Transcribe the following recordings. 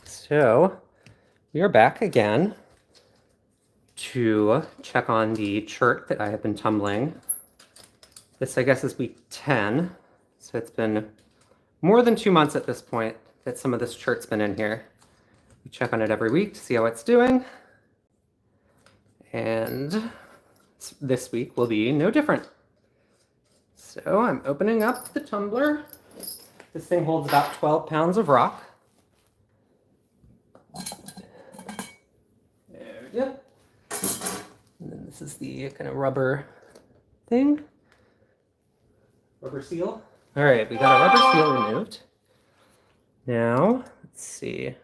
So we are back again to check on the chert that I have been tumbling. This, I guess, is week 10. So it's been more than 2 months at this point that some of this chert's been in here. We check on it every week to see how it's doing. And this week will be no different. So I'm opening up the tumbler. This thing holds about 12 pounds of rock. There we go. And then this is the kind of rubber thing. Rubber seal. All right, we got a rubber seal removed. Now, let's see.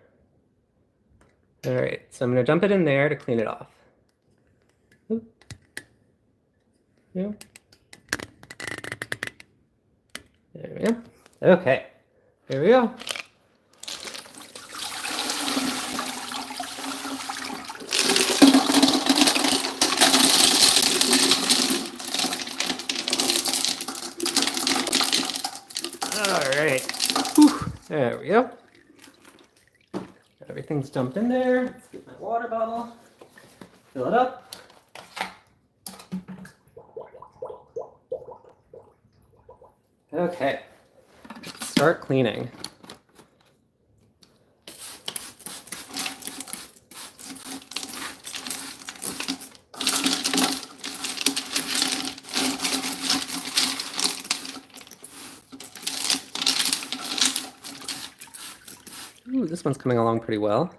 All right, so I'm going to dump it in there to clean it off. Oop. Yeah. There we go. Okay, here we go. All right, whew. There we go. Everything's dumped in there. Let's get my water bottle, fill it up. Okay, let's start cleaning. Ooh, this one's coming along pretty well.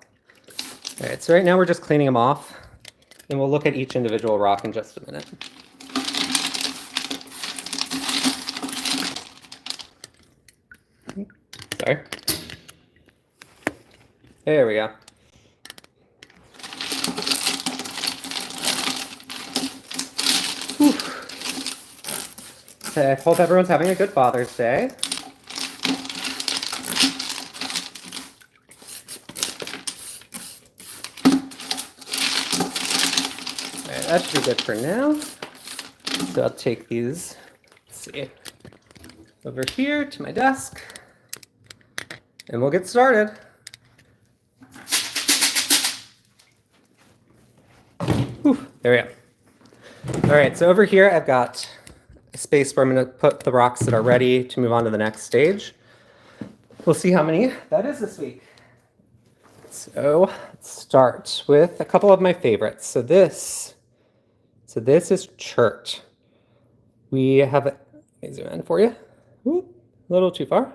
All right, so right now we're just cleaning them off, and we'll look at each individual rock in just a minute. Sorry. There we go. Whew. So I hope everyone's having a good Father's Day. Alright, that should be good for now. So I'll take these, let's see, over here to my desk. And we'll get started. Whew, there we go. All right, so over here I've got a space where I'm going to put the rocks that are ready to move on to the next stage. We'll see how many that is this week. So let's start with a couple of my favorites. So this is Chert. We have let me zoom in for you. Ooh, a little too far.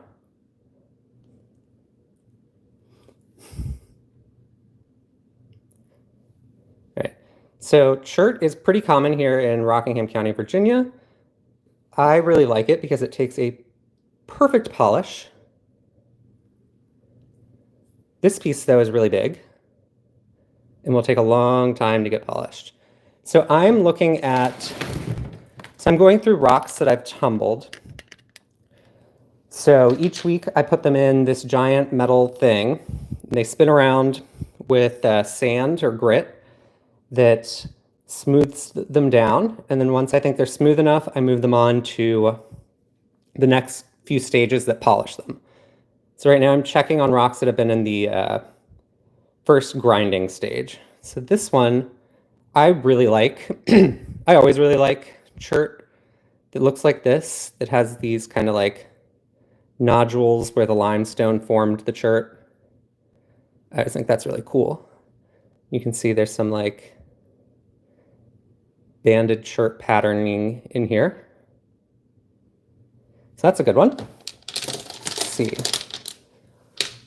So Chert is pretty common here in Rockingham County, Virginia. I really like it because it takes a perfect polish. This piece, though, is really big and will take a long time to get polished. So I'm going through rocks that I've tumbled. So each week I put them in this giant metal thing. And they spin around with sand or grit that smooths them down. And then once I think they're smooth enough, I move them on to the next few stages that polish them. So right now I'm checking on rocks that have been in the first grinding stage. So this one I really like. I always really like chert that looks like this, that has these kind of like nodules where the limestone formed the chert. I just think that's really cool. You can see there's some like banded chert patterning in here. So that's a good one. Let's see.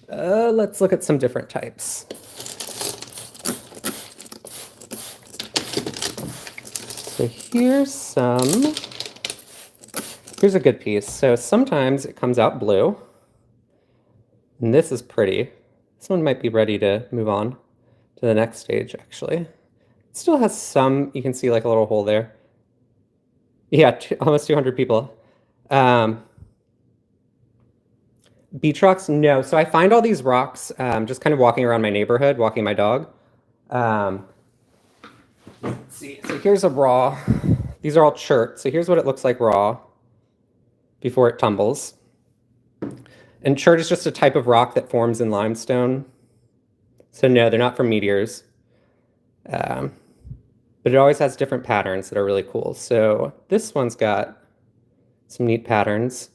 Let's look at some different types. So here's a good piece. So sometimes it comes out blue. And this is pretty. This one might be ready to move on to the next stage, actually. It still has some, you can see like a little hole there. Yeah, almost 200 people. Beach rocks? No. So I find all these rocks just kind of walking around my neighborhood, walking my dog. Let's see. So here's a raw. These are all chert. So here's what it looks like raw before it tumbles. And chert is just a type of rock that forms in limestone. So no, they're not from meteors. But it always has different patterns that are really cool. So this one's got some neat patterns.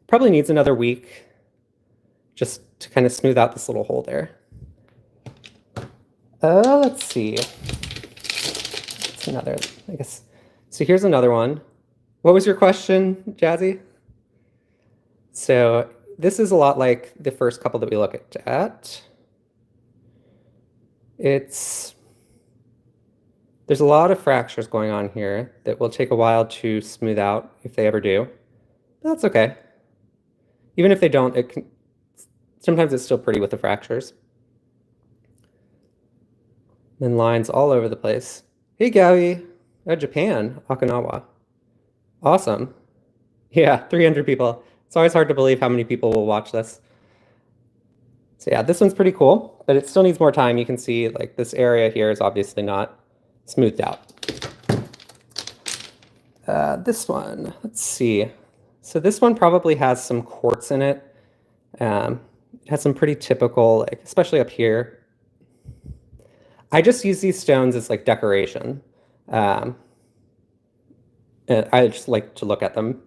Probably needs another week just to kind of smooth out this little hole there. Let's see. It's another, I guess. So here's another one. What was your question, Jazzy? So this is a lot like the first couple that we looked at. There's a lot of fractures going on here that will take a while to smooth out if they ever do. But that's okay. Even if they don't, sometimes it's still pretty with the fractures. Then lines all over the place. Hey, Gabi. Oh, Japan, Okinawa. Awesome. Yeah, 300 people. It's always hard to believe how many people will watch this. So yeah, this one's pretty cool, but it still needs more time. You can see like this area here is obviously not smoothed out. This one, let's see. So this one probably has some quartz in it. It has some pretty typical, like, especially up here. I just use these stones as like decoration. And I just like to look at them.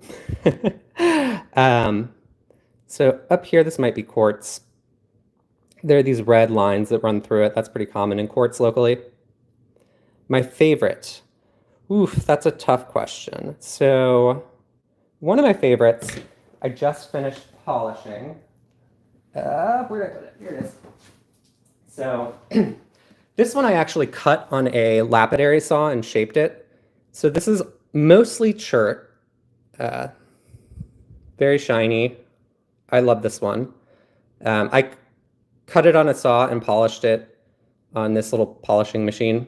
So up here, this might be quartz. There are these red lines that run through it. That's pretty common in quartz locally. My favorite. Oof, that's a tough question. So one of my favorites, I just finished polishing. Where did I put it? Here it is. So this one I actually cut on a lapidary saw and shaped it. So this is mostly chert. Very shiny. I love this one. I cut it on a saw and polished it on this little polishing machine.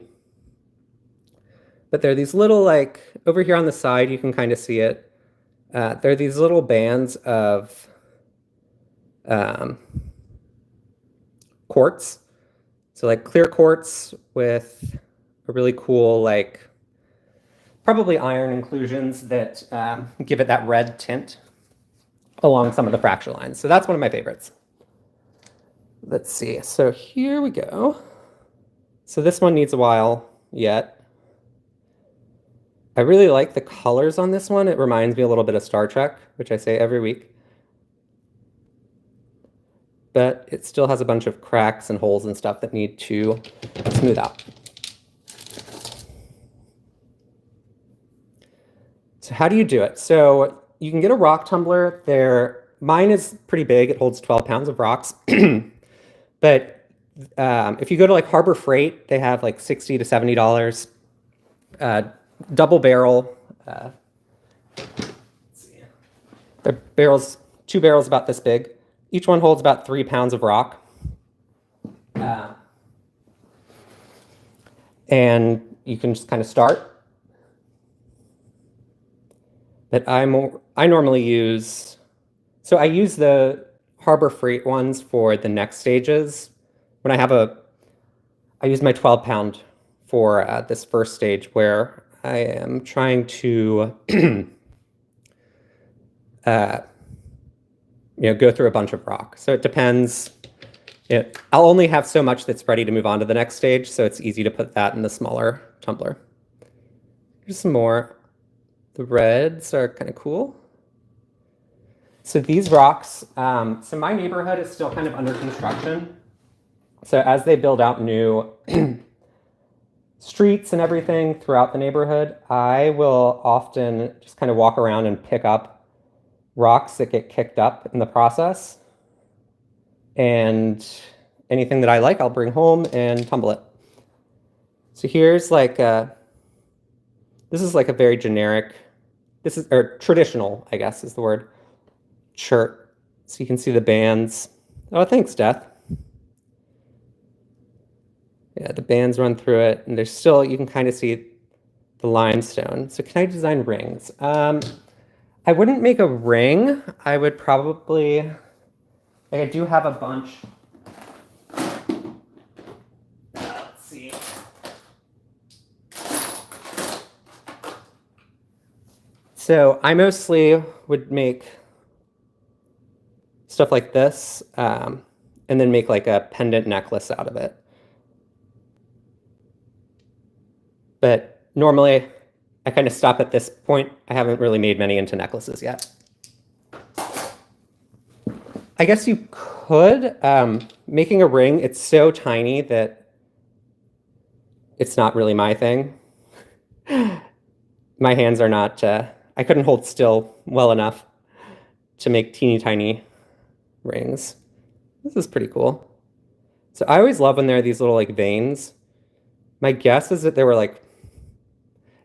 But there are these little, like, over here on the side, you can kind of see it. There are these little bands of quartz. So like clear quartz with a really cool, like, probably iron inclusions that give it that red tint along some of the fracture lines. So that's one of my favorites. Let's see. So here we go. So this one needs a while yet. I really like the colors on this one. It reminds me a little bit of Star Trek, which I say every week. But it still has a bunch of cracks and holes and stuff that need to smooth out. So how do you do it? So you can get a rock tumbler. Mine is pretty big. It holds 12 pounds of rocks. But if you go to like Harbor Freight, they have like $60 to $70. Double barrel. Let's see. The barrels, 2 barrels about this big. Each one holds about 3 pounds of rock. And you can just kind of start. But I normally use, so I use the Harbor Freight ones for the next stages. When I use my 12-pound for this first stage where I am trying to go through a bunch of rock. So it depends. I'll only have so much that's ready to move on to the next stage, so it's easy to put that in the smaller tumbler. Here's some more. The reds are kind of cool. So these rocks, so my neighborhood is still kind of under construction. So as they build out new streets and everything throughout the neighborhood, I will often just kind of walk around and pick up rocks that get kicked up in the process. And anything that I like, I'll bring home and tumble it. So here's like this is like a very generic, or traditional, I guess is the word, chert. So you can see the bands. Oh, thanks, Death. Yeah, the bands run through it, and there's still, you can kind of see the limestone. So can I design rings? I wouldn't make a ring. I would probably, like I do have a bunch. Let's see. So I mostly would make stuff like this, and then make like a pendant necklace out of it. But normally I kind of stop at this point. I haven't really made many into necklaces yet. I guess you could. Making a ring, it's so tiny that it's not really my thing. My hands are not, I couldn't hold still well enough to make teeny tiny rings. This is pretty cool. So I always love when there are these little like veins. My guess is that they were like,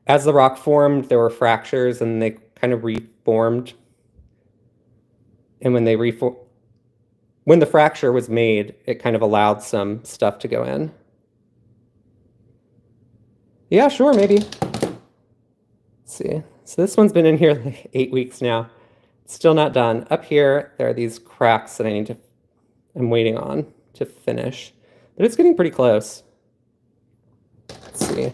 as the rock formed, there were fractures and they kind of reformed. And when when the fracture was made, it kind of allowed some stuff to go in. Yeah, sure, maybe. Let's see. So this one's been in here like 8 weeks now. It's still not done. Up here, there are these cracks that I'm waiting on to finish. But it's getting pretty close. Let's see.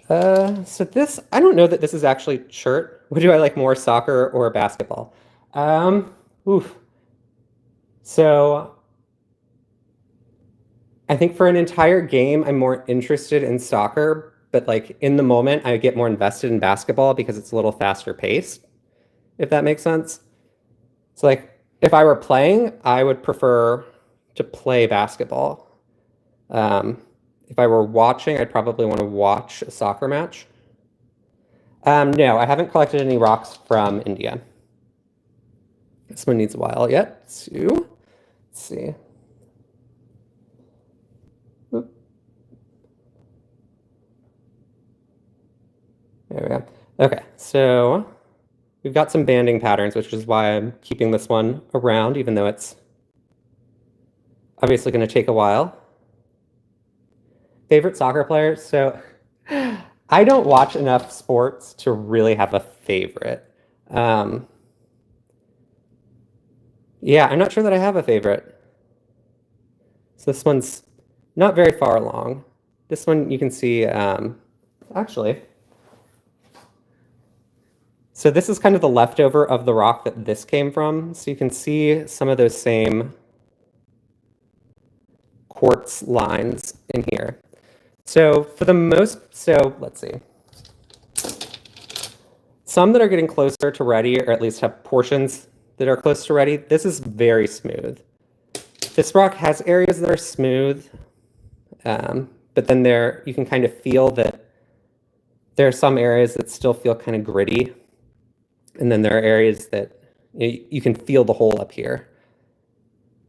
So this, I don't know that this is actually Chert. What do I like more, soccer or basketball? So I think for an entire game, I'm more interested in soccer, but like in the moment, I get more invested in basketball because it's a little faster paced, if that makes sense. So like if I were playing, I would prefer to play basketball. If I were watching, I'd probably want to watch a soccer match. No, I haven't collected any rocks from India. This one needs a while yet. Let's see. Oop. There we go. Okay, so we've got some banding patterns, which is why I'm keeping this one around, even though it's obviously going to take a while. Favorite soccer player? So I don't watch enough sports to really have a favorite. Yeah, I'm not sure that I have a favorite. So this one's not very far along. This one you can see, actually. So this is kind of the leftover of the rock that this came from. So you can see some of those same quartz lines in here. So let's see. Some that are getting closer to ready, or at least have portions that are close to ready, this is very smooth. This rock has areas that are smooth, but then you can kind of feel that there are some areas that still feel kind of gritty. And then there are areas that you can feel the hole up here.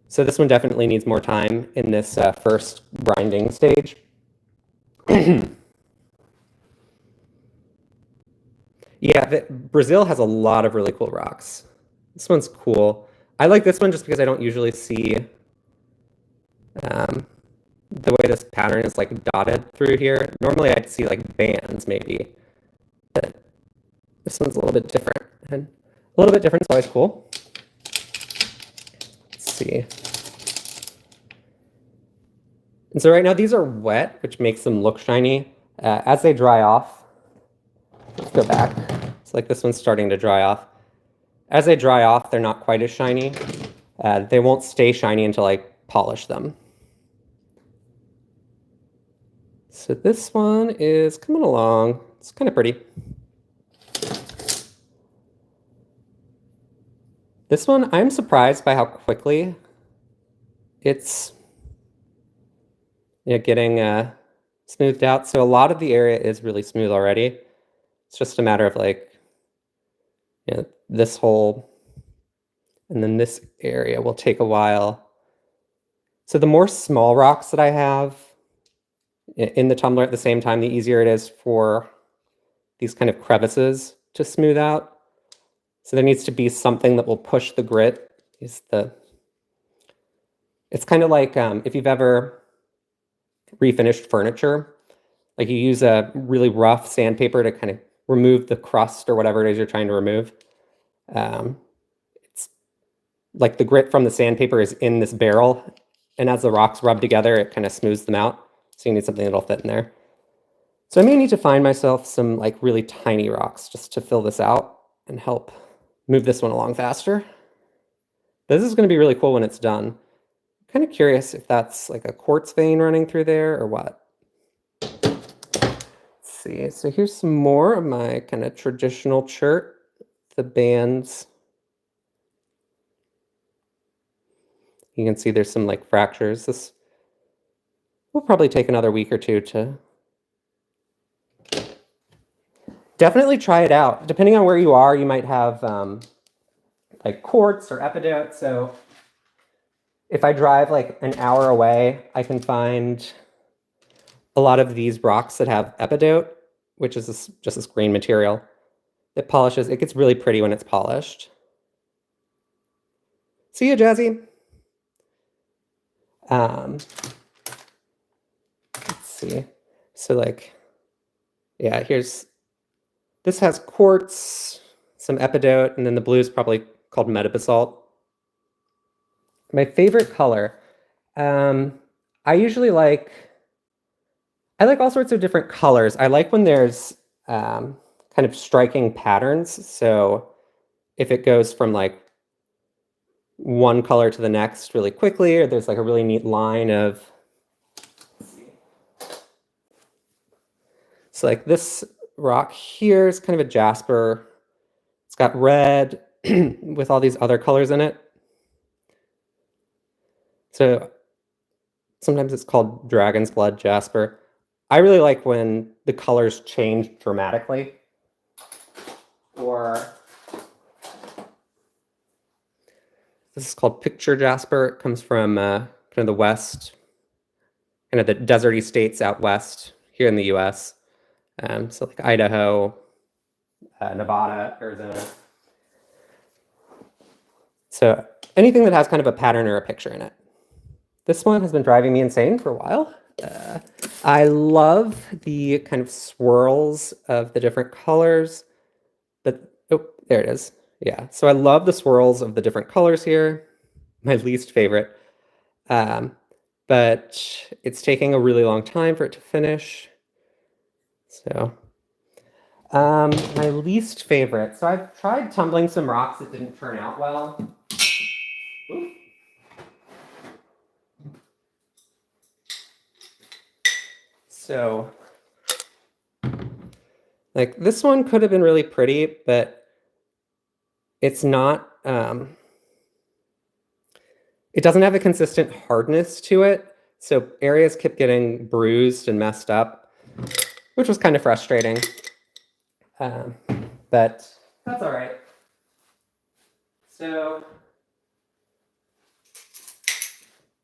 So this one definitely needs more time in this first grinding stage. Yeah, Brazil has a lot of really cool rocks. This one's cool. I like this one just because I don't usually see the way this pattern is like dotted through here. Normally I'd see like bands maybe, but this one's a little bit different. And a little bit different is always cool. Let's see. And so right now these are wet, which makes them look shiny. As they dry off, let's go back. It's like this one's starting to dry off. As they dry off, they're not quite as shiny. They won't stay shiny until I polish them. So this one is coming along. It's kind of pretty. This one, I'm surprised by how quickly it's getting smoothed out. So a lot of the area is really smooth already. It's just a matter of like, this hole and then this area will take a while. So the more small rocks that I have in the tumbler at the same time, the easier it is for these kind of crevices to smooth out. So there needs to be something that will push the grit. It's kind of like if you've ever refinished furniture, like you use a really rough sandpaper to kind of remove the crust or whatever it is you're trying to remove. It's like the grit from the sandpaper is in this barrel, and as the rocks rub together, it kind of smooths them out. So you need something that'll fit in there. So I may need to find myself some like really tiny rocks just to fill this out. and help move this one along faster. This is going to be really cool when it's done. I'm kind of curious if that's like a quartz vein running through there or what. Let's see. So here's some more of my kind of traditional chert, the bands. You can see there's some like fractures. This will probably take another week or two to definitely try it out. Depending on where you are, you might have like quartz or epidote. So if I drive like an hour away, I can find a lot of these rocks that have epidote, which is just this green material. It polishes. It gets really pretty when it's polished. See ya, Jazzy. Let's see. So like, yeah, this has quartz, some epidote, and then the blue is probably called metabasalt. My favorite color. I like all sorts of different colors. I like when there's kind of striking patterns. So if it goes from like one color to the next really quickly, or there's like a really neat line of, so like this rock here is kind of a jasper. It's got red with all these other colors in it. So sometimes it's called dragon's blood jasper. I really like when the colors change dramatically. Or this is called picture jasper. It comes from kind of the west, kind of the deserty states out west here in the US. So like Idaho, Nevada, Arizona. So anything that has kind of a pattern or a picture in it. This one has been driving me insane for a while. I love the kind of swirls of the different colors. But, oh, there it is. Yeah, so I love the swirls of the different colors here. My least favorite. But it's taking a really long time for it to finish. So, my least favorite. So I've tried tumbling some rocks that didn't turn out well. Ooh. So, like this one could have been really pretty, but it's not, it doesn't have a consistent hardness to it. So areas kept getting bruised and messed up, which was kind of frustrating. But that's all right. So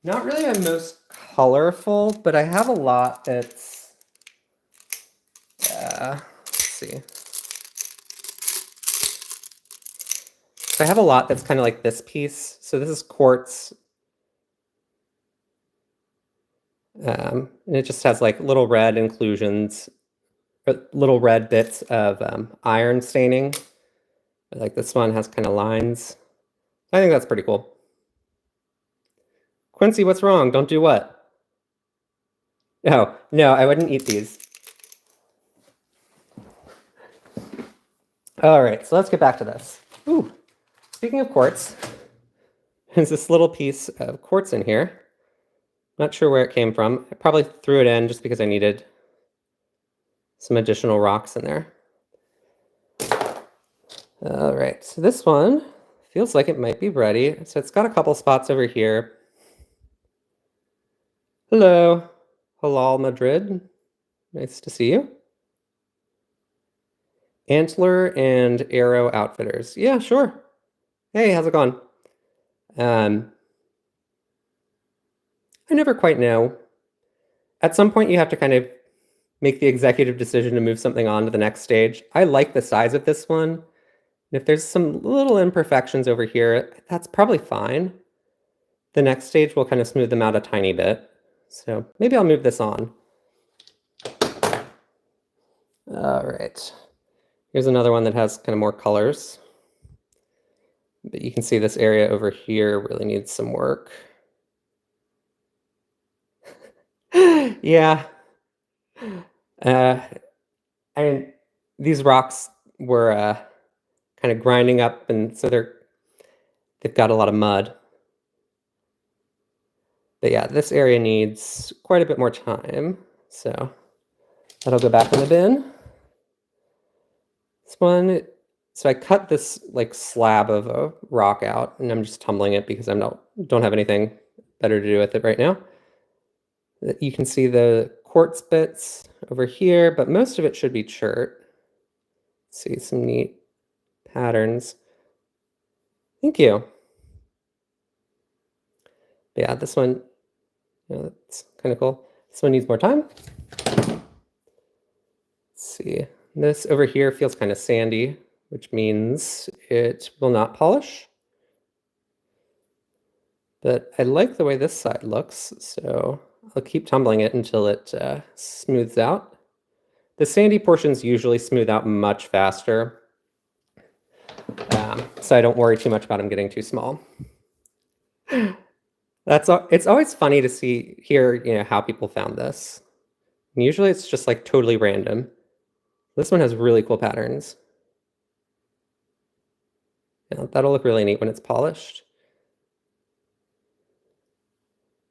not really my most colorful, but I have a lot that's, let's see. So I have a lot that's kind of like this piece. So this is quartz. And it just has like little red inclusions, or little red bits of iron staining. Like this one has kind of lines. I think that's pretty cool. Quincy, what's wrong? Don't do what? Oh, no, I wouldn't eat these. All right, so let's get back to this. Ooh, speaking of quartz, there's this little piece of quartz in here. Not sure where it came from. I probably threw it in just because I needed some additional rocks in there. All right, so this one feels like it might be ready. So it's got a couple spots over here. Hello, Halal Madrid. Nice to see you. Antler and Arrow Outfitters. Yeah, sure. Hey, how's it going? I never quite know. At some point, you have to kind of make the executive decision to move something on to the next stage. I like the size of this one. And if there's some little imperfections over here, that's probably fine. The next stage will kind of smooth them out a tiny bit. So maybe I'll move this on. All right. Here's another one that has kind of more colors. But you can see this area over here really needs some work. Yeah. I mean, these rocks were kind kind of grinding up, and so they've got a lot of mud. But yeah, this area needs quite a bit more time, so that'll go back in the bin. This one, so I cut this like slab of a rock out, and I'm just tumbling it because I don't have anything better to do with it right now. You can see the quartz bits over here, but most of it should be chert. See some neat patterns. Thank you. Yeah, this one, that's kind of cool. This one needs more time. Let's see. This over here feels kind of sandy, which means it will not polish. But I like the way this side looks, so I'll keep tumbling it until it smooths out. The sandy portions usually smooth out much faster, so I don't worry too much about them getting too small. It's always funny to hear how people found this. And usually it's just like totally random. This one has really cool patterns. Yeah, that'll look really neat when it's polished.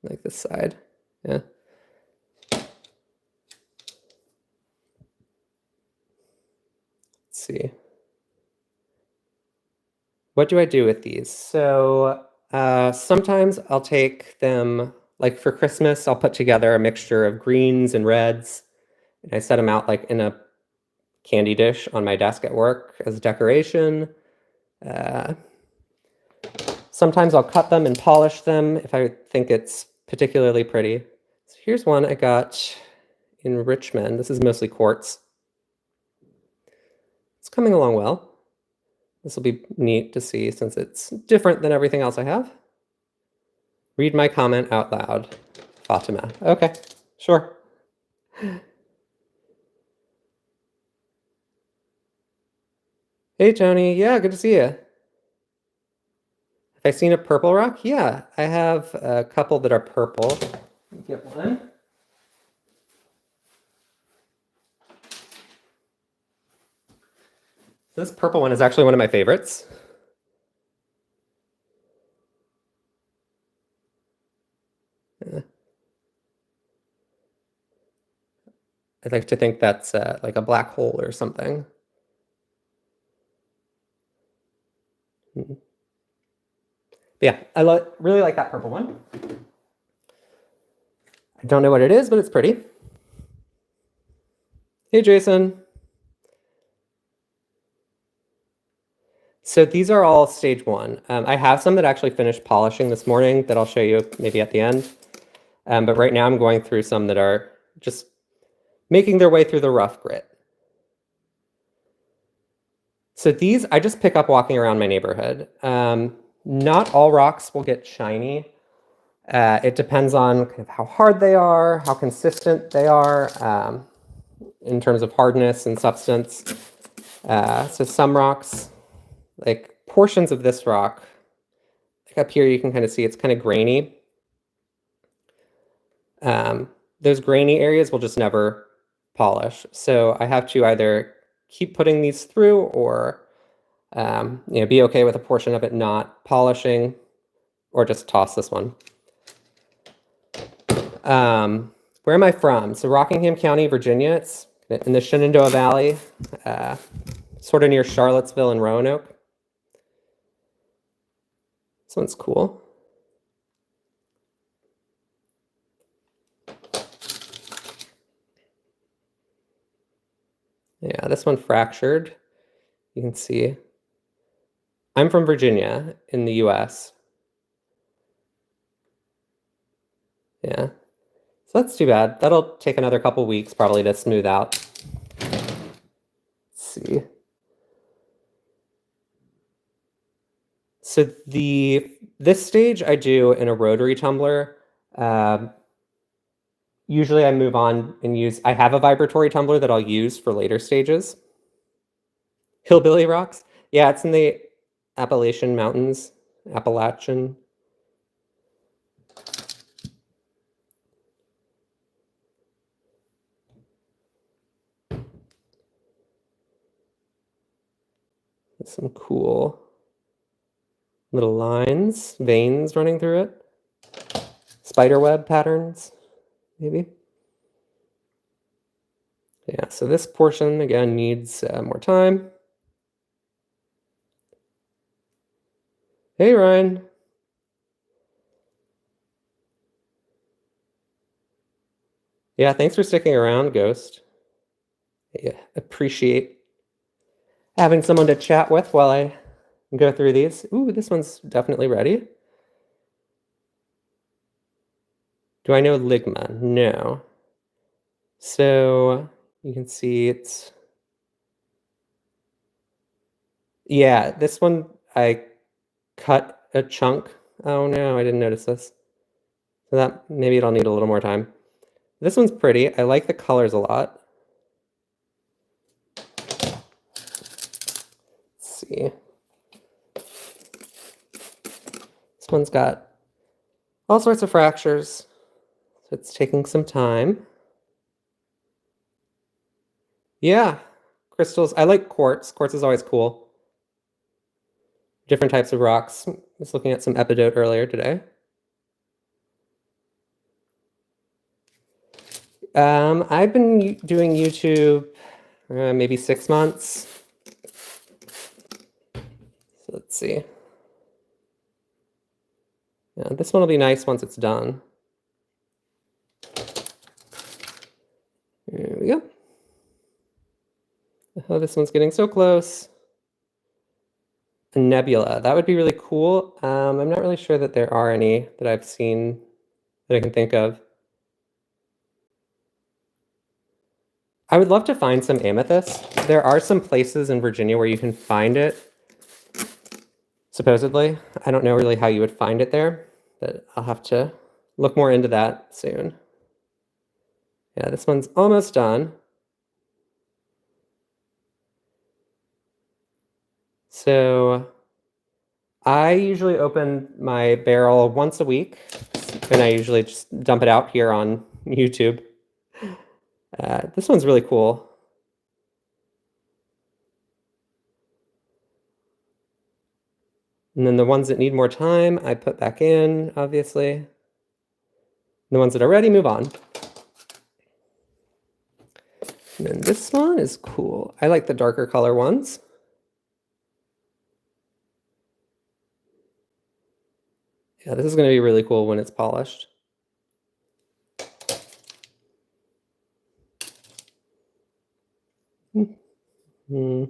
Like this side, yeah. Let's see. What do I do with these? So sometimes I'll take them, like for Christmas, I'll put together a mixture of greens and reds, and I set them out like in a candy dish on my desk at work as decoration. Sometimes I'll cut them and polish them if I think it's particularly pretty. So here's one I got in Richmond. This is mostly quartz. It's coming along well. This will be neat to see since it's different than everything else I have. Read my comment out loud, Fatima. Okay, sure. Hey, Tony. Yeah, good to see you. Have I seen a purple rock? Yeah, I have a couple that are purple. Let me get one. This purple one is actually one of my favorites. I'd like to think that's like a black hole or something. But yeah, I really like that purple one. I don't know what it is, but it's pretty. Hey, Jason. So these are all stage one. I have some that actually finished polishing this morning that I'll show you maybe at the end. But right now I'm going through some that are just making their way through the rough grit. So these I just pick up walking around my neighborhood. Not all rocks will get shiny. It depends on kind of how hard they are, how consistent they are in terms of hardness and substance. So some rocks, like portions of this rock, like up here you can kind of see it's kind of grainy. Those grainy areas will just never polish. So I have to either keep putting these through or be okay with a portion of it not polishing or just toss this one. Where am I from? So Rockingham County, Virginia. It's in the Shenandoah Valley, sort of near Charlottesville and Roanoke. This one's cool. Yeah, this one fractured. You can see. I'm from Virginia in the US. Yeah. So that's too bad. That'll take another couple weeks probably to smooth out. Let's see. So this stage I do in a rotary tumbler. Usually I move on and I have a vibratory tumbler that I'll use for later stages. Hillbilly rocks? Yeah, it's in the Appalachian Mountains. Appalachian. Some cool little lines, veins running through it. Spiderweb patterns, maybe. Yeah, so this portion, again, needs more time. Hey, Ryan. Yeah, thanks for sticking around, Ghost. Yeah, appreciate having someone to chat with while I go through these. Ooh, this one's definitely ready. Do I know Ligma? No. So you can see it's... Yeah, this one I cut a chunk. Oh no, I didn't notice this. So that maybe it'll need a little more time. This one's pretty. I like the colors a lot. Let's see. This one's got all sorts of fractures. So it's taking some time. Yeah, crystals. I like quartz. Quartz is always cool. Different types of rocks. I was looking at some epidote earlier today. I've been doing YouTube maybe 6 months. So let's see. Yeah, this one will be nice once it's done. There we go. Oh, this one's getting so close. A nebula. That would be really cool. I'm not really sure that there are any that I've seen that I can think of. I would love to find some amethyst. There are some places in Virginia where you can find it, supposedly. I don't know really how you would find it there, but I'll have to look more into that soon. Yeah, this one's almost done. So I usually open my barrel once a week, and I usually just dump it out here on YouTube. This one's really cool. And then the ones that need more time, I put back in, obviously. The ones that are ready, move on. And then this one is cool. I like the darker color ones. Yeah, this is going to be really cool when it's polished. Mm-hmm.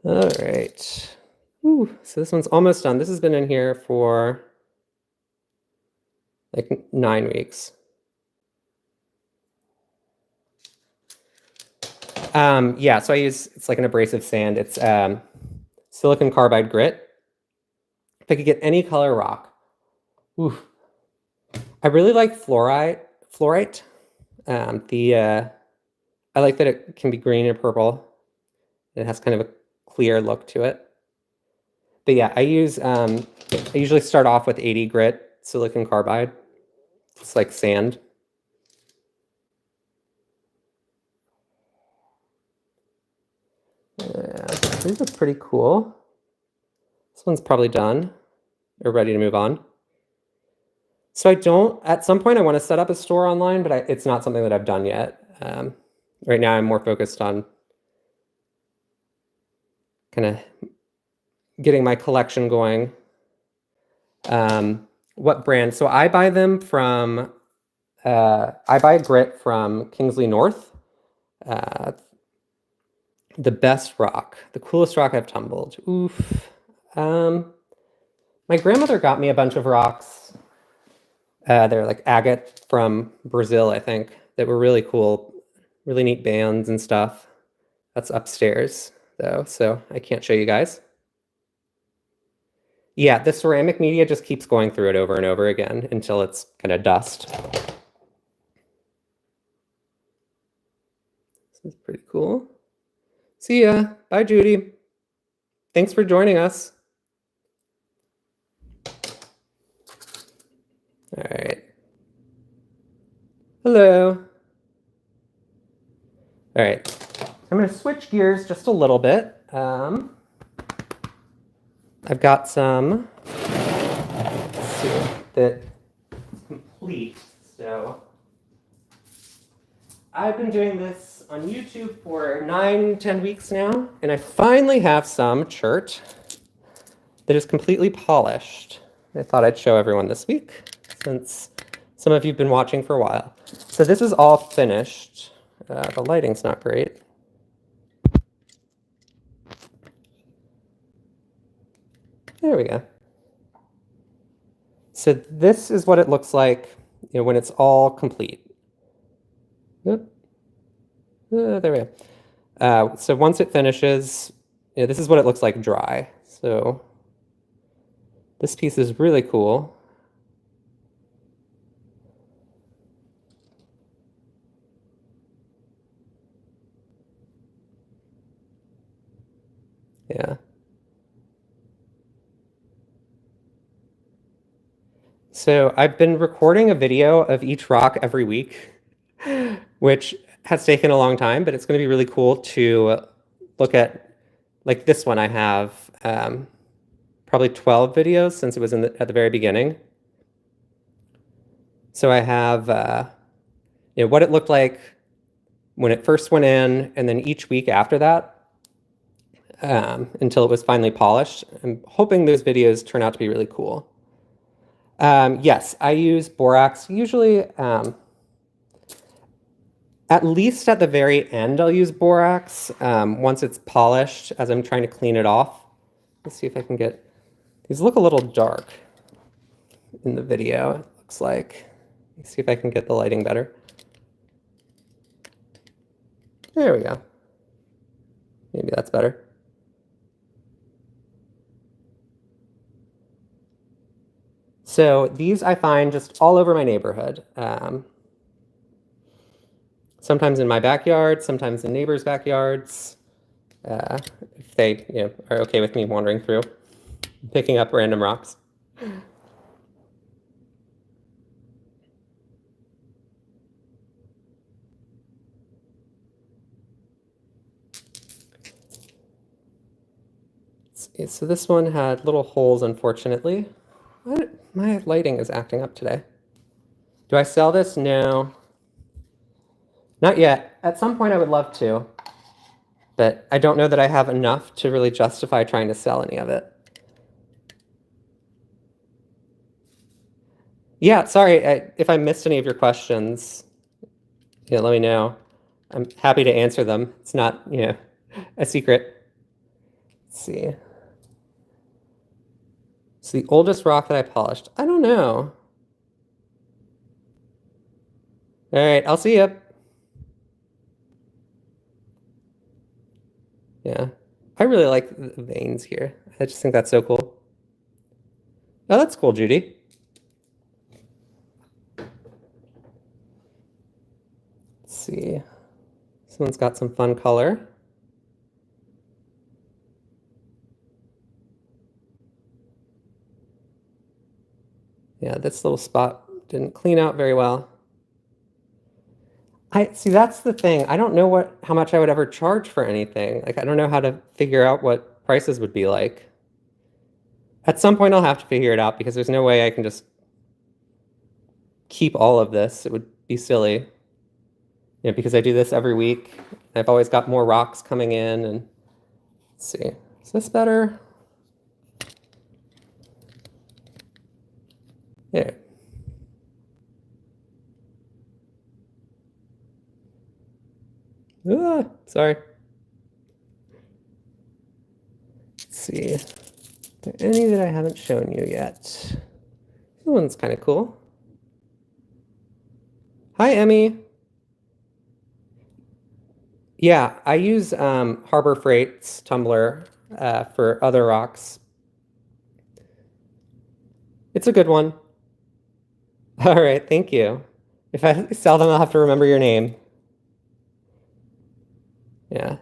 All right. Ooh, so this one's almost done. This has been in here for like 9 weeks. Yeah, so I use, it's like an abrasive sand. It's silicon carbide grit. If I could get any color rock. Ooh. I really like fluorite. I like that it can be green or purple. It has kind of a clear look to it. But yeah, I usually start off with 80 grit silicon carbide. It's like sand. Yeah, these look pretty cool. This one's probably done or ready to move on. So at some point I want to set up a store online, but it's not something that I've done yet. Right now I'm more focused on kind of getting my collection going. What brand? So I buy them from, I buy grit from Kingsley North. The best rock, the coolest rock I've tumbled. Oof. My grandmother got me a bunch of rocks. They're like agate from Brazil, I think, that were really cool, really neat bands and stuff. That's upstairs, though, so I can't show you guys. Yeah, the ceramic media just keeps going through it over and over again until it's kind of dust. This is pretty cool. See ya. Bye, Judy. Thanks for joining us. All right. Hello. All right, I'm going to switch gears just a little bit. I've got some, let's see, that complete. So I've been doing this on YouTube for 9-10 weeks now, and I finally have some Chert that is completely polished. I thought I'd show everyone this week, since some of you have been watching for a while. So this is all finished. The lighting's not great. There we go. So this is what it looks like, when it's all complete. There we go. So once it finishes, this is what it looks like dry. So this piece is really cool. Yeah. So I've been recording a video of each rock every week, which has taken a long time, but it's going to be really cool to look at. Like this one, I have probably 12 videos since it was at the very beginning. So I have what it looked like when it first went in, and then each week after that, until it was finally polished. I'm hoping those videos turn out to be really cool. Yes, I use borax. Usually, at least at the very end, I'll use borax once it's polished as I'm trying to clean it off. Let's see if I can get... These look a little dark in the video, it looks like. Let's see if I can get the lighting better. There we go. Maybe that's better. So these I find just all over my neighborhood. Sometimes in my backyard, sometimes in neighbors' backyards. If they are okay with me wandering through, picking up random rocks. So this one had little holes, unfortunately. My lighting is acting up today. Do I sell this? No. Not yet. At some point I would love to, but I don't know that I have enough to really justify trying to sell any of it. Yeah, sorry, if I missed any of your questions, let me know. I'm happy to answer them. It's not, a secret. Let's see. It's the oldest rock that I polished. I don't know. All right, I'll see you. Yeah, I really like the veins here. I just think that's so cool. Oh, that's cool, Judy. Let's see. This one's got some fun color. Yeah, this little spot didn't clean out very well. I see, that's the thing. I don't know how much I would ever charge for anything. Like, I don't know how to figure out what prices would be like. At some point I'll have to figure it out because there's no way I can just keep all of this. It would be silly. Because I do this every week. I've always got more rocks coming in, and let's see. Is this better? Yeah. Sorry. Let's see. Are there any that I haven't shown you yet? This one's kind of cool. Hi, Emmy. Yeah, I use Harbor Freight's Tumbler for other rocks. It's a good one. All right, thank you. If I sell them, I'll have to remember your name. Yeah.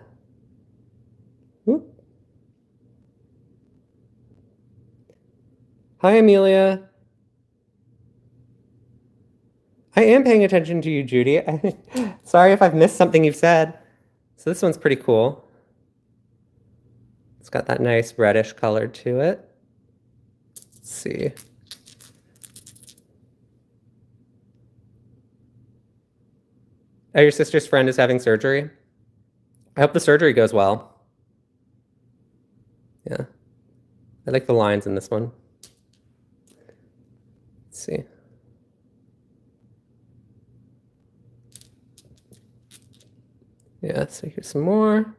Whoop. Hi, Amelia. I am paying attention to you, Judy. Sorry if I've missed something you've said. So this one's pretty cool. It's got that nice reddish color to it. Let's see. Oh, your sister's friend is having surgery? I hope the surgery goes well. Yeah. I like the lines in this one. Let's see. Yeah, so here's some more.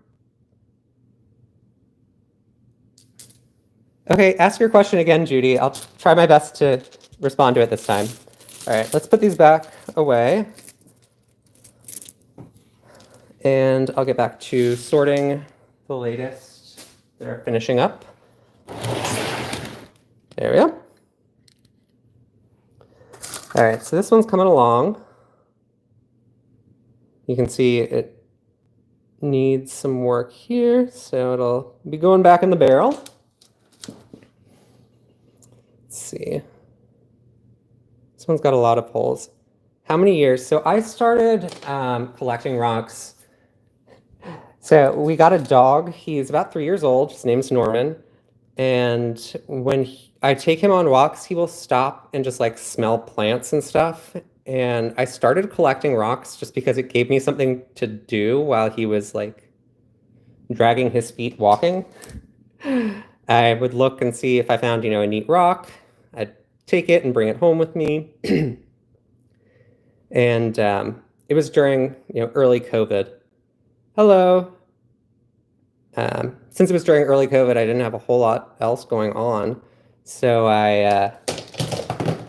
Okay, ask your question again, Judy. I'll try my best to respond to it this time. All right, let's put these back away. And I'll get back to sorting the latest that are finishing up. There we go. All right, so this one's coming along. You can see it needs some work here, so it'll be going back in the barrel. Let's see. This one's got a lot of holes. How many years? So I started collecting rocks. So we got a dog. He's about 3 years old. His name's Norman. And when I take him on walks, he will stop and just like smell plants and stuff. And I started collecting rocks just because it gave me something to do while he was like dragging his feet walking. I would look and see if I found, a neat rock. I'd take it and bring it home with me. And it was during, early COVID. Hello. Since it was during early COVID, I didn't have a whole lot else going on. So I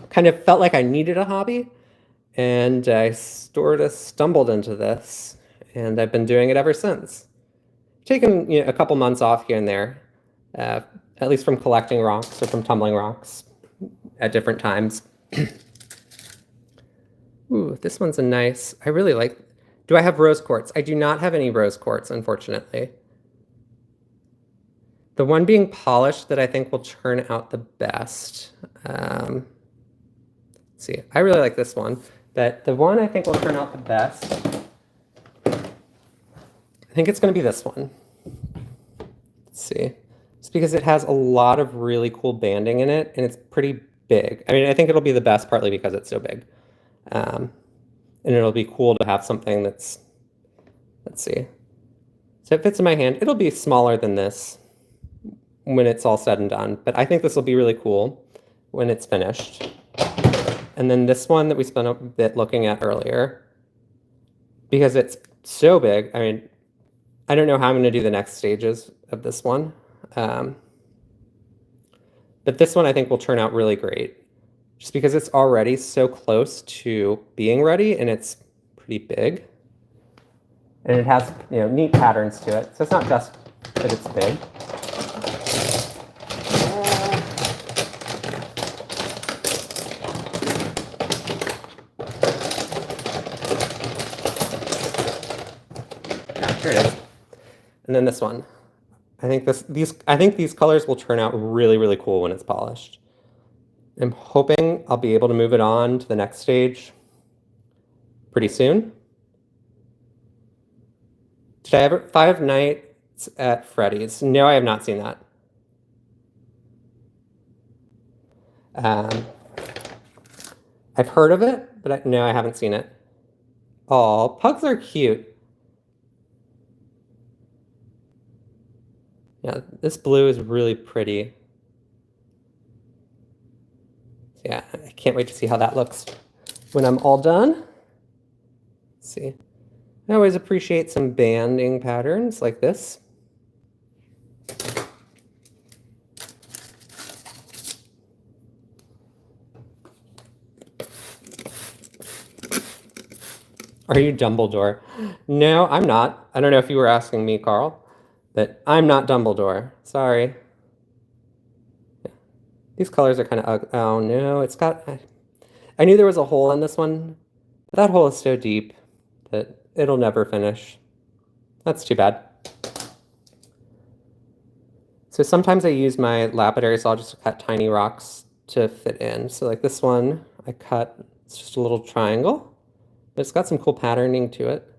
kind of felt like I needed a hobby. And I sort of stumbled into this. And I've been doing it ever since. Taken a couple months off here and there, at least from collecting rocks or from tumbling rocks at different times. Ooh, this one's a nice, I really like. Do I have rose quartz? I do not have any rose quartz, unfortunately. The one being polished that I think will turn out the best. Let's see, I really like this one, but the one I think will turn out the best, I think it's going to be this one. Let's see. It's because it has a lot of really cool banding in it, and it's pretty big. I mean, I think it'll be the best partly because it's so big. And it'll be cool to have something that's, let's see. So it fits in my hand. It'll be smaller than this when it's all said and done, but I think this will be really cool when it's finished. And then this one that we spent a bit looking at earlier, because it's so big, I mean, I don't know how I'm going to do the next stages of this one. But this one I think will turn out really great, just because it's already so close to being ready and it's pretty big. And it has, neat patterns to it. So it's not just that it's big. Here it is. And then this one. I think these colors will turn out really, really cool when it's polished. I'm hoping I'll be able to move it on to the next stage pretty soon. Did I ever Five Nights at Freddy's? No, I have not seen that. I've heard of it, but no, I haven't seen it. Oh, pugs are cute. Yeah, this blue is really pretty. Yeah, I can't wait to see how that looks when I'm all done. Let's see. I always appreciate some banding patterns like this. Are you Dumbledore? No, I'm not. I don't know if you were asking me, Carl, but I'm not Dumbledore. Sorry. Yeah. These colors are kind of ugly. Oh no, it's got... I knew there was a hole in this one, but that hole is so deep that it'll never finish. That's too bad. So sometimes I use my lapidary saw just to cut tiny rocks to fit in. So like this one, I cut It's just a little triangle, but it's got some cool patterning to it.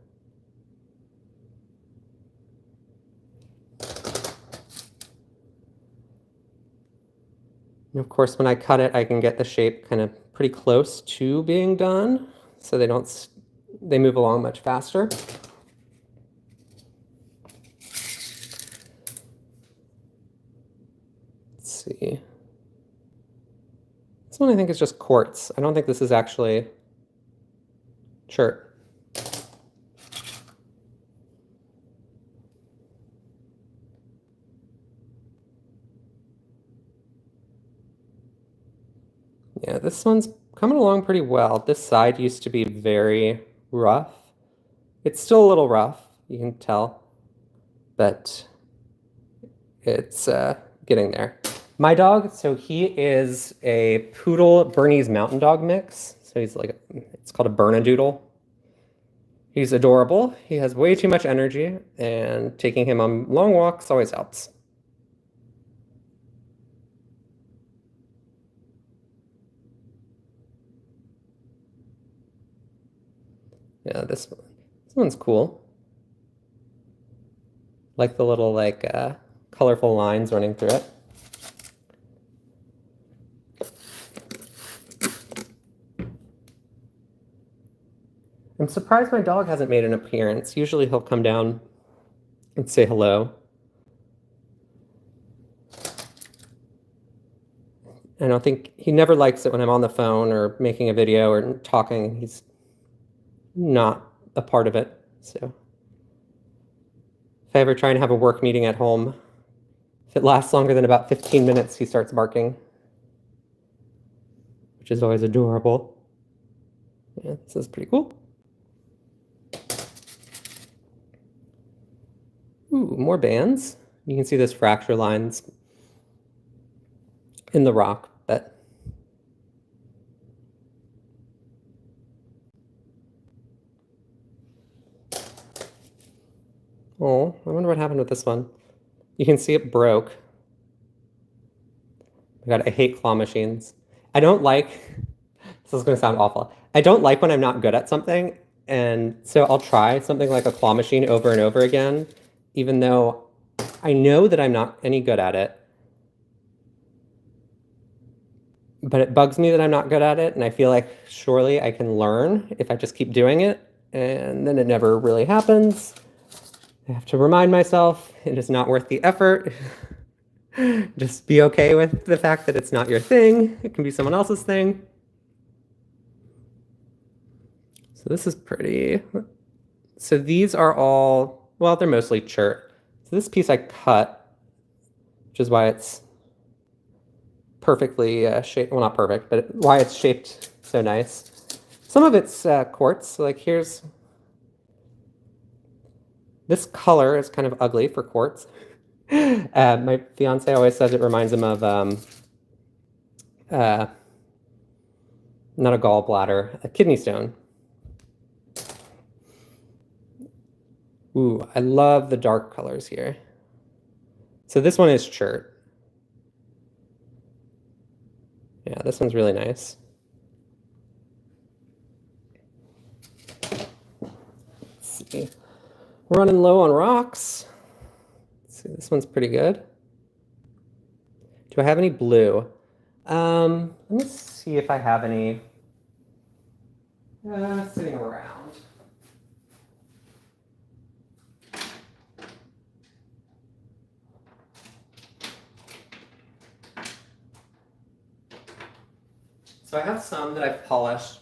And of course, when I cut it, I can get the shape kind of pretty close to being done, so they move along much faster. Let's see. This one I think is just quartz. I don't think this is actually chert. Yeah, this one's coming along pretty well. This side used to be very rough. It's still a little rough, you can tell, but it's getting there. My dog, so he is a Poodle Bernese Mountain Dog mix. So he's like, it's called a Bernedoodle. He's adorable. He has way too much energy, and taking him on long walks always helps. Yeah, this one's cool. Like the little colorful lines running through it. I'm surprised my dog hasn't made an appearance. Usually he'll come down and say hello. I don't think he never likes it when I'm on the phone or making a video or talking. He's not a part of it. So if I ever try and have a work meeting at home, if it lasts longer than about 15 minutes, he starts barking, which is always adorable. Yeah, this is pretty cool. Ooh, more bands. You can see those fracture lines in the rock, but oh, I wonder what happened with this one. You can see it broke. God, I hate claw machines. I don't like, this is going to sound awful. I don't like when I'm not good at something, and so I'll try something like a claw machine over and over again, even though I know that I'm not any good at it. But it bugs me that I'm not good at it, and I feel like surely I can learn if I just keep doing it, and then it never really happens. I have to remind myself it is not worth the effort. Just be okay with the fact that it's not your thing. It can be someone else's thing. So this is pretty. So these are all, well, they're mostly chert. So this piece I cut, which is why it's perfectly shaped, well, not perfect, but why it's shaped so nice. Some of it's quartz, so like here's, this color is kind of ugly for quartz. My fiance always says it reminds him of not a gallbladder, a kidney stone. Ooh, I love the dark colors here. So this one is chert. Yeah, this one's really nice. Let's see. We're running low on rocks. Let's see, this one's pretty good. Do I have any blue? Let me see if I have any sitting around. So I have some that I've polished.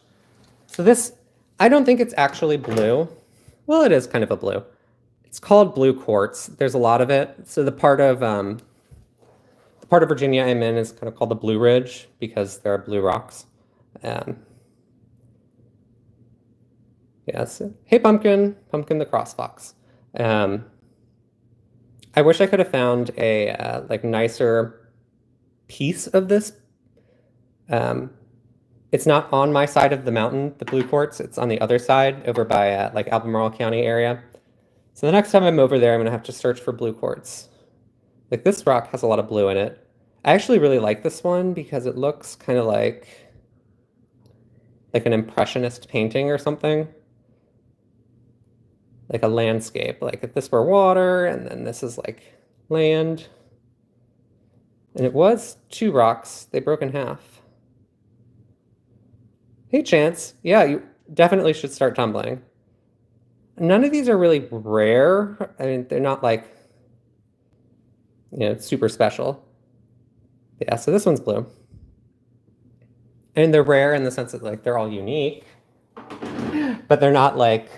So this, I don't think it's actually blue. Well, it is kind of a blue. It's called blue quartz. There's a lot of it. So the part of Virginia I'm in is kind of called the Blue Ridge because there are blue rocks. Yes. Hey, Pumpkin the cross fox. I wish I could have found a like nicer piece of this. It's not on my side of the mountain, the blue quartz. It's on the other side over by like Albemarle County area. So the next time I'm over there, I'm gonna have to search for blue quartz. Like this rock has a lot of blue in it. I actually really like this one because it looks kind of like like an impressionist painting or something. Like a landscape, like if this were water and then this is like land. And it was 2 rocks. They broke in half. Hey, Chance. Yeah, you definitely should start tumbling. None of these are really rare. I mean, they're not like, super special. Yeah, so this one's blue. And they're rare in the sense that like they're all unique, but they're not like,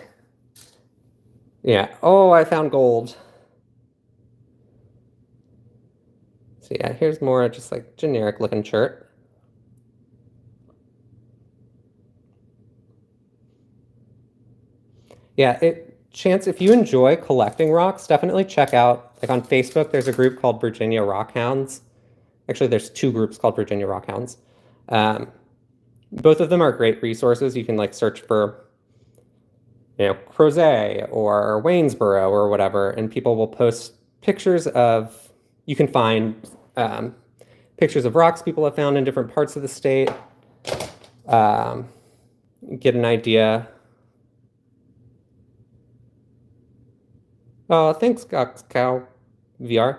yeah, oh, I found gold. So yeah, here's more just like generic looking chert. Yeah, Chance, if you enjoy collecting rocks, definitely check out, like on Facebook, there's a group called Virginia Rockhounds. Actually, there's 2 groups called Virginia Rockhounds. Both of them are great resources. You can like search for, Crozet or Waynesboro or whatever, and people will post pictures of, you can find pictures of rocks people have found in different parts of the state, get an idea. Oh, thanks, Cow VR.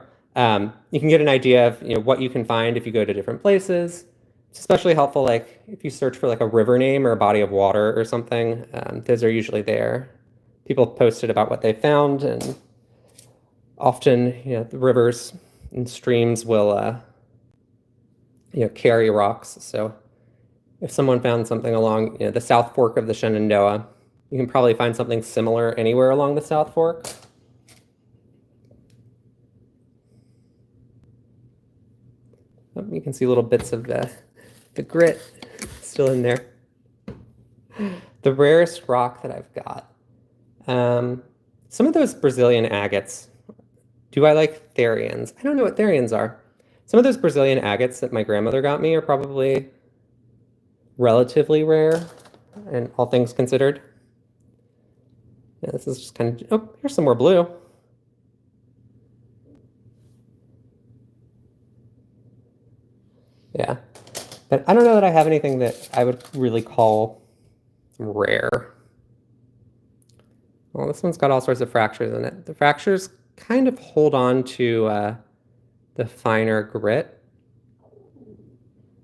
You can get an idea of what you can find if you go to different places. It's especially helpful, like if you search for like a river name or a body of water or something. Those are usually there. People posted about what they found, and often, the rivers and streams will, carry rocks. So if someone found something along, the South Fork of the Shenandoah, you can probably find something similar anywhere along the South Fork. You can see little bits of the grit still in there. The rarest rock that I've got. Some of those Brazilian agates. Do I like therians? I don't know what therians are. Some of those Brazilian agates that my grandmother got me are probably relatively rare, and all things considered. Yeah, this is just kind of, oh, here's some more blue. Yeah, but I don't know that I have anything that I would really call rare. Well, this one's got all sorts of fractures in it. The fractures kind of hold on to the finer grit.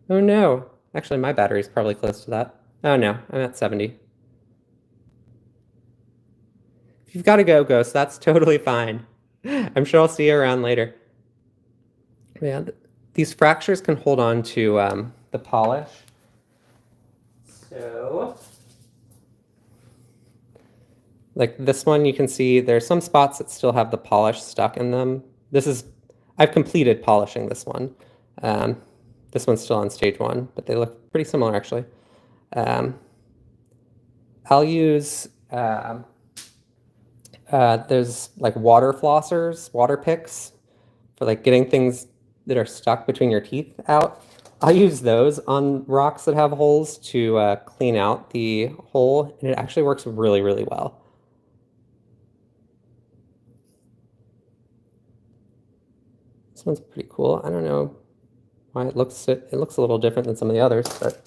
Oh no, actually my battery's probably close to that. Oh no, I'm at 70. If you've got to go, Ghost, that's totally fine. I'm sure I'll see you around later. Yeah, these fractures can hold on to the polish. So, like this one, you can see there's some spots that still have the polish stuck in them. I've completed polishing this one. This one's still on stage 1, but they look pretty similar actually. I'll use, there's like water flossers, water picks for like getting things that are stuck between your teeth out. I'll use those on rocks that have holes to clean out the hole, and it actually works really, really well. This one's pretty cool. I don't know why it looks a little different than some of the others, but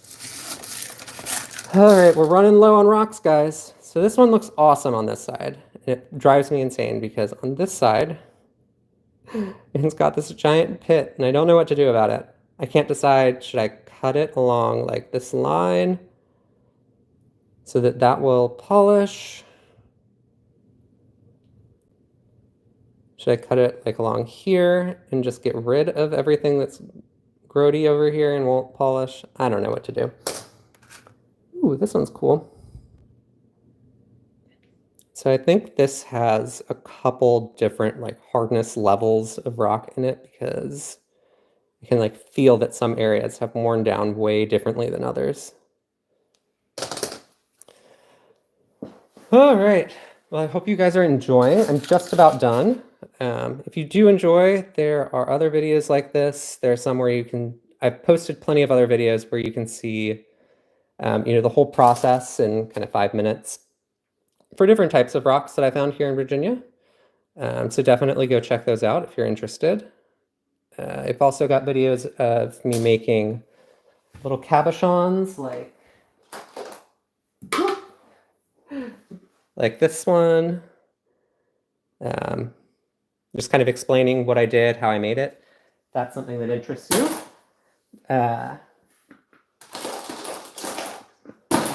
all right, we're running low on rocks, guys. So this one looks awesome on this side. It drives me insane because on this side, it's got this giant pit, and I don't know what to do about it. I can't decide, should I cut it along like this line so that that will polish? Should I cut it like along here and just get rid of everything that's grody over here and won't polish? I don't know what to do. Ooh, this one's cool. So I think this has a couple different like hardness levels of rock in it because you can like feel that some areas have worn down way differently than others. All right. Well, I hope you guys are enjoying. I'm just about done. If you do enjoy, there are other videos like this. There are some where I've posted plenty of other videos where you can see, the whole process in kind of 5 minutes for different types of rocks that I found here in Virginia. So definitely go check those out if you're interested. I've also got videos of me making little cabochons, like like this one. Just kind of explaining what I did, how I made it. That's something that interests you.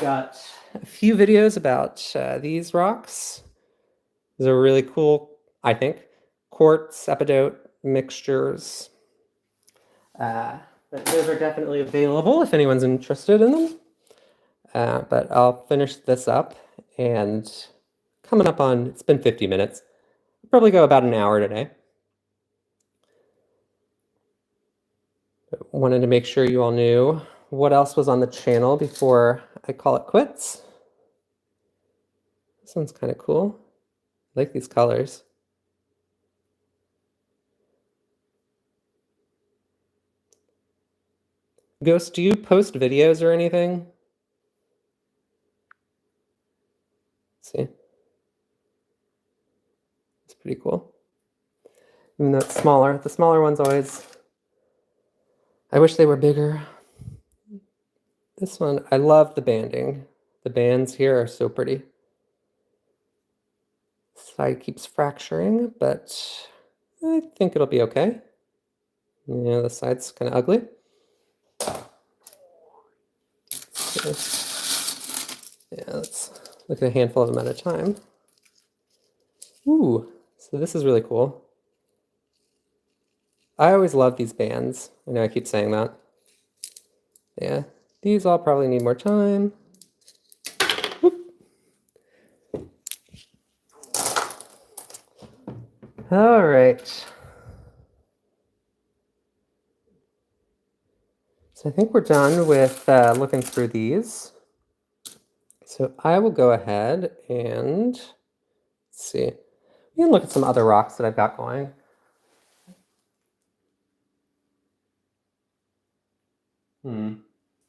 Got a few videos about these rocks. These are really cool, I think. Quartz, epidote mixtures. But those are definitely available if anyone's interested in them. But I'll finish this up, and coming up on, it's been 50 minutes. Probably go about an hour today. But wanted to make sure you all knew what else was on the channel before I call it quits. This one's kind of cool. I like these colors. Ghost, do you post videos or anything? Let's see. It's pretty cool. Even though it's smaller. The smaller ones always... I wish they were bigger. This one, I love the banding. The bands here are so pretty. Side keeps fracturing, but I think it'll be okay. Yeah, the side's kind of ugly. Yeah, let's look at a handful of them at a time. Ooh, so this is really cool. I always love these bands. I know I keep saying that. Yeah, these all probably need more time. Whoop. All right. So I think we're done with looking through these. So I will go ahead and let's see. We can look at some other rocks that I've got going.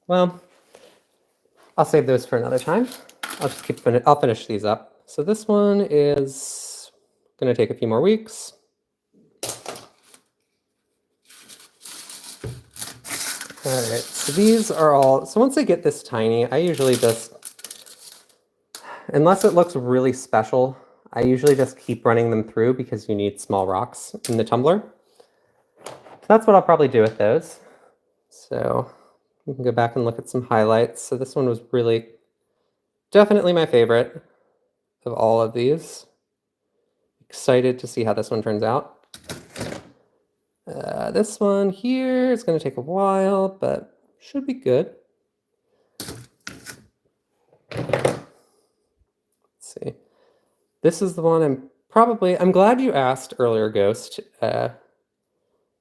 Well, I'll save those for another time. I'll finish these up. So this one is going to take a few more weeks. All right, so these are all, so once they get this tiny, I usually just, unless it looks really special, I usually just keep running them through because you need small rocks in the tumbler. So that's what I'll probably do with those. So we can go back and look at some highlights. So this one was really, definitely my favorite of all of these. Excited to see how this one turns out. This one here is going to take a while, but should be good. Let's see. This is the one I'm glad you asked earlier, Ghost,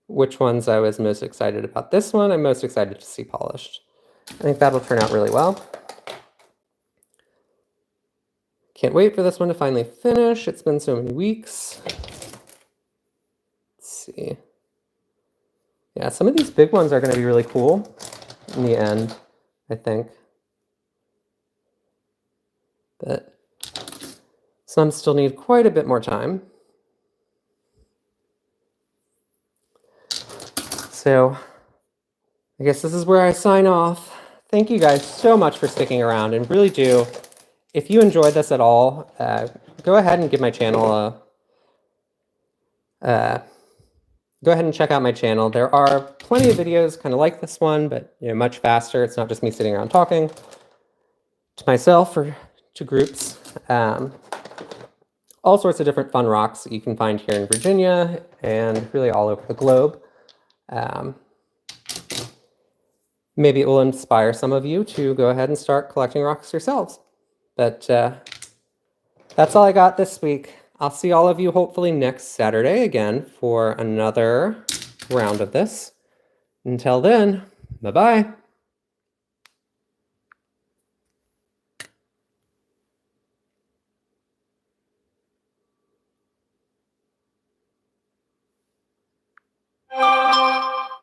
which ones I was most excited about. This one I'm most excited to see polished. I think that'll turn out really well. Can't wait for this one to finally finish. It's been so many weeks. Let's see. Yeah, some of these big ones are going to be really cool in the end, I think. But some still need quite a bit more time. So I guess this is where I sign off. Thank you guys so much for sticking around, and really do. If you enjoyed this at all, go ahead and give my channel go ahead and check out my channel. There are plenty of videos kind of like this one, but much faster. It's not just me sitting around talking to myself or to groups. All sorts of different fun rocks that you can find here in Virginia and really all over the globe. Maybe it will inspire some of you to go ahead and start collecting rocks yourselves. But that's all I got this week. I'll see all of you hopefully next Saturday again for another round of this. Until then, bye-bye.